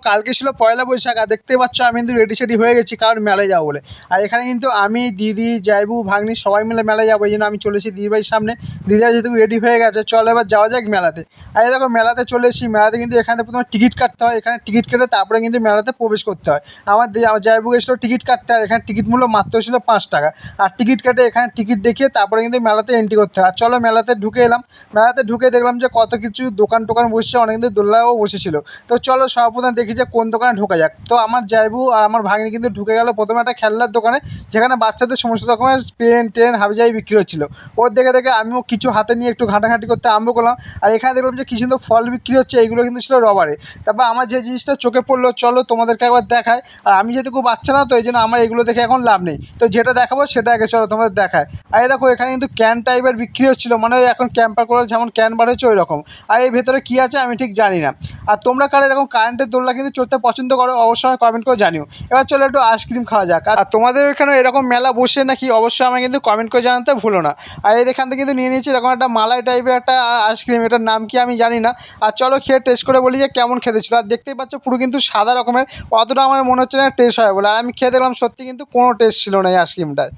কালকে ছিল পয়লা বৈশাখ, আর দেখতে পাচ্ছ আমি কিন্তু রেডি সেডি হয়ে গেছি কারণ মেলায় যাবো বলে। আর এখানে কিন্তু আমি, দিদি, জাইবু, ভাগ্নি সবাই মিলে মেলায় যাবো, এই জন্য আমি চলে এসেছি দিদিবাড়ির সামনে। দিদিরা যেহেতু রেডি হয়ে গেছে, চলো এবার যাওয়া যাক মেলাতে। আর এই দেখো মেলাতে চলে এসেছি। মেলাতে কিন্তু এখানে প্রথমে টিকিট কাটতে হয়, এখানে টিকিট কেটে তারপরে কিন্তু মেলাতে প্রবেশ করতে হয়। আমার জাইবু গেছিলো টিকিট কাটতে, আর এখানে টিকিট মূল্য মাত্র ছিল 5 টাকা। আর টিকিট কেটে এখানে টিকিট দেখিয়ে তারপরে কিন্তু মেলাতে এন্ট্রি করতে হয়। আর চলো মেলাতে ঢুকে এলাম। মেলাতে ঢুকে দেখলাম যে কত কিছু দোকান টোকান বসছে, অনেক কিন্তু দোলনাও বসেছিল। তো চলো সর্বপ্রথম দেখি যে কোন দোকানে ঢোকা যাক। তো আমার জাইবু আর আমার ভাগ্নি কিন্তু ঢুকে গেল প্রথমে একটা খেলনার দোকানে, যেখানে বাচ্চাদের সমস্ত রকমের পেন টেন হাবিজাবি বিক্রি হচ্ছিলো। ওর দেখে দেখে আমিও কিছু হাতে নিয়ে একটু ঘাঁটাঘাঁটি করতে আরম্ভ করলাম। আর এখানে দেখলাম যে কি সুন্দর ফল বিক্রি হচ্ছে, এইগুলো কিন্তু ছিল রবারে। তারপর আমার যে জিনিসটা চোখে পড়লো, চলো তোমাদেরকে একবার দেখায়। আর আমি যেহেতু খুব বাচ্চা না, তো এই জন্য আমার এগুলো দেখে এখন লাভ নেই, তো যেটা দেখাবো সেটা আগে চলো তোমাদের দেখায়। আর এই দেখো এখানে কিন্তু ক্যান টাইপের বিক্রি হচ্ছিলো, মানে ওই এখন ক্যাম্পার করার যেমন ক্যান বার হচ্ছে ওই রকম। আর এই ভেতরে কী আছে আমি ঠিক জানি না। আর তোমরা কারা এরকম কারেন্টের দোলনা কিন্তু চড়তে পছন্দ করো, অবশ্যই কমেন্ট করে জানিও। এবার চলো একটু আইসক্রিম খাওয়া যাক। আর তোমাদের এখানে এরকম মেলা বসে নাকি অবশ্যই আমাকে কিন্তু কমেন্ট করে জানাতে ভুলো না। আর এখান থেকে কিন্তু নিয়ে নিয়েছি এরকম একটা মালাই টাইপের একটা আইসক্রিম, এটার নাম কি আমি জানি না। আর চলো খেয়ে টেস্ট করে বলি যে কেমন খেতে ছিল। আর দেখতেই পাচ্ছ পুরো কিন্তু সাদা রকমের, অতটা আমার মনে হচ্ছে না টেস্ট হয় বলে। আর আমি খেয়ে দেখলাম সত্যি কিন্তু কোনো টেস্ট ছিল না এই আইসক্রিমটায়।